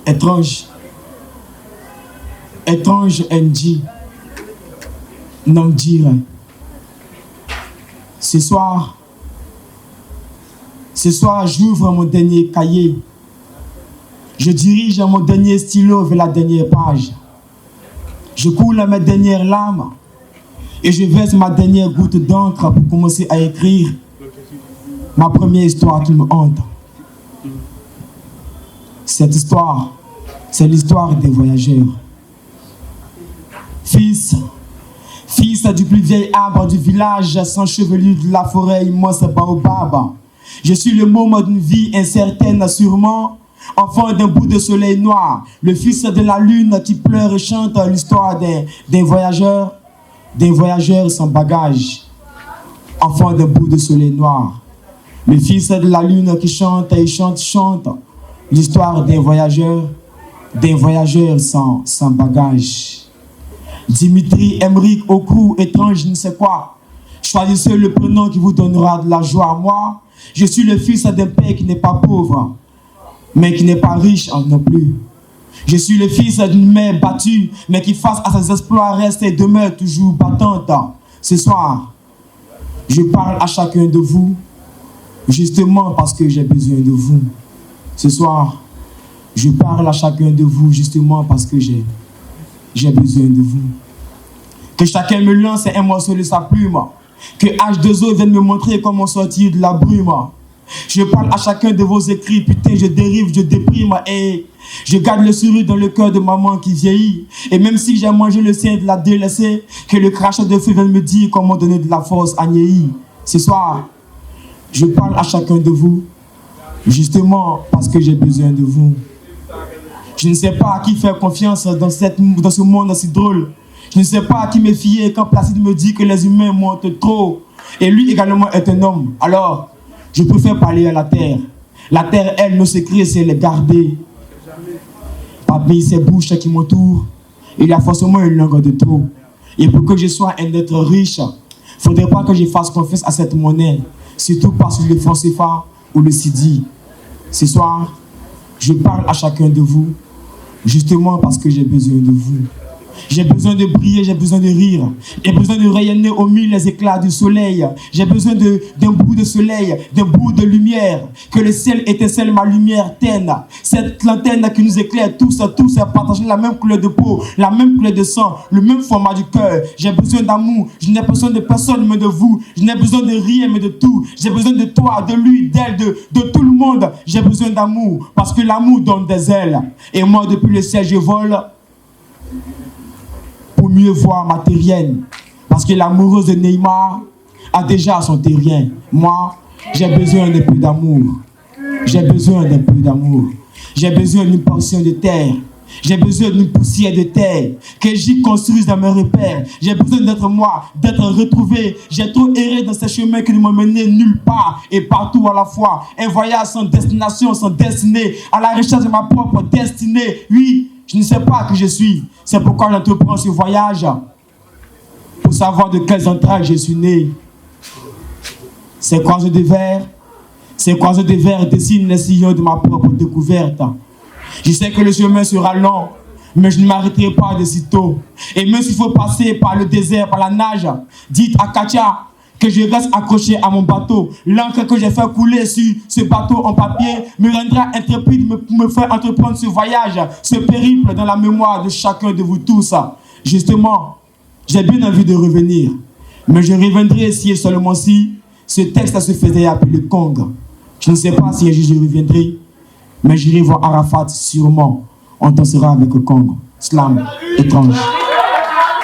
Étrange NG, non dire. Ce soir, j'ouvre mon dernier cahier. Je dirige mon dernier stylo vers la dernière page. Je coule mes dernières larmes et je verse ma dernière goutte d'encre pour commencer à écrire ma première histoire qui me hante. Cette histoire, c'est l'histoire des voyageurs. Fils du plus vieil arbre du village, sans chevelu de la forêt immense baobab. Je suis le môme d'une vie incertaine sûrement, enfant d'un bout de soleil noir, le fils de la lune qui pleure et chante l'histoire des voyageurs sans bagage. Enfant d'un bout de soleil noir, le fils de la lune qui chante et chante l'histoire des voyageurs sans bagage. Dimitri, Emric, Oku, étrange, je ne sais quoi. Choisissez le prénom qui vous donnera de la joie. Moi, je suis le fils d'un père qui n'est pas pauvre, mais qui n'est pas riche non plus. Je suis le fils d'une mère battue, mais qui face à ses exploits reste et demeure toujours battante. Ce soir, je parle à chacun de vous, justement parce que j'ai besoin de vous. Ce soir, je parle à chacun de vous, justement parce que j'ai besoin de vous. Que chacun me lance un morceau de sa plume. Que H2O vienne me montrer comment sortir de la brume. Je parle à chacun de vos écrits. Putain, je dérive, je déprime. Et je garde le sourire dans le cœur de maman qui vieillit. Et même si j'ai mangé le sein de la délaissée, que le crachat de feu vienne me dire comment donner de la force à Niei. Ce soir, je parle à chacun de vous, justement parce que j'ai besoin de vous. Je ne sais pas à qui faire confiance dans ce monde si drôle. Je ne sais pas à qui me fier quand Placide me dit que les humains montent trop. Et lui également est un homme. Alors, je préfère parler à la terre. La terre, elle, nos secrets, c'est les garder. Parmi ces bouches qui m'entourent, il y a forcément une langue de trop. Et pour que je sois un être riche, il ne faudrait pas que je fasse confiance à cette monnaie. Surtout pas sur le franc CFA ou le CIDI. Ce soir, je parle à chacun de vous, justement parce que j'ai besoin de vous. J'ai besoin de briller, j'ai besoin de rire. J'ai besoin de rayonner au milieu des éclats du soleil. J'ai besoin d'un bout de soleil, d'un bout de lumière. Que le ciel étincelle ma lumière teine. Cette lanterne qui nous éclaire tous et partager la même couleur de peau, la même couleur de sang, le même format du cœur. J'ai besoin d'amour, je n'ai besoin de personne mais de vous. Je n'ai besoin de rien mais de tout. J'ai besoin de toi, de lui, d'elle, de tout le monde. J'ai besoin d'amour parce que l'amour donne des ailes. Et moi depuis le ciel je vole pour mieux voir ma terrienne. Parce que l'amoureuse de Neymar a déjà son terrien. Moi, j'ai besoin d'un peu d'amour. J'ai besoin d'un peu d'amour. J'ai besoin d'une portion de terre. J'ai besoin d'une poussière de terre que j'y construise dans mes repères. J'ai besoin d'être moi, d'être retrouvé. J'ai trop erré dans ces chemins qui ne m'ont mené nulle part et partout à la fois. Un voyage sans destination, sans destinée, à la recherche de ma propre destinée. Oui, je ne sais pas qui je suis. C'est pourquoi j'entreprends ce voyage. Pour savoir de quelles entrailles je suis né. Ces croisés de verre dessinent les sillons de ma propre découverte. Je sais que le chemin sera long, mais je ne m'arrêterai pas de sitôt. Et même s'il faut passer par le désert, par la nage, dites à Katia que je reste accroché à mon bateau. L'encre que j'ai fait couler sur ce bateau en papier me rendra intrépide pour me faire entreprendre ce voyage, ce périple dans la mémoire de chacun de vous tous. Justement, j'ai bien envie de revenir, mais je reviendrai si et seulement si ce texte se faisait appeler Kong. Je ne sais pas si un jour je reviendrai, mais j'irai voir Arafat sûrement. On dansera avec Kong. Slam, étrange.